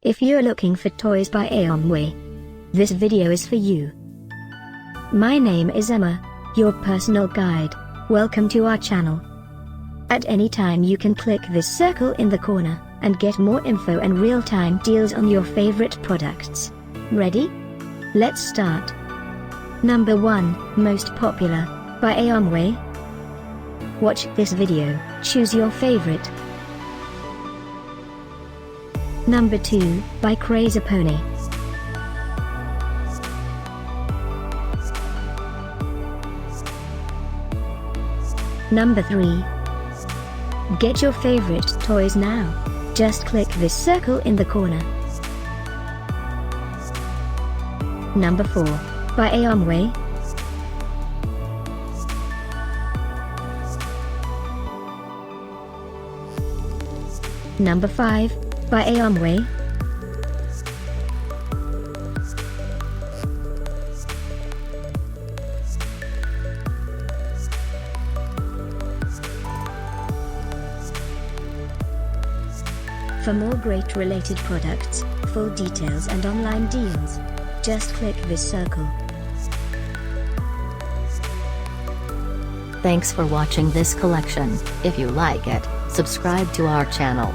If you're looking for toys by Aomway, this video is for you. My name is Emma, your personal guide. Welcome to our channel. At any time you can click this circle in the corner, and get more info and real-time deals on your favorite products. Ready? Let's start. Number 1, Most Popular, by Aomway. Watch this video, choose your favorite. Number 2, by Crazepony. Number 3. Get your favorite toys now. Just click this circle in the corner. Number 4, by Aomway. Number 5, by Aomway. For more great related products, full details and online deals, just click this circle. Thanks for watching this collection. If you like it, subscribe to our channel.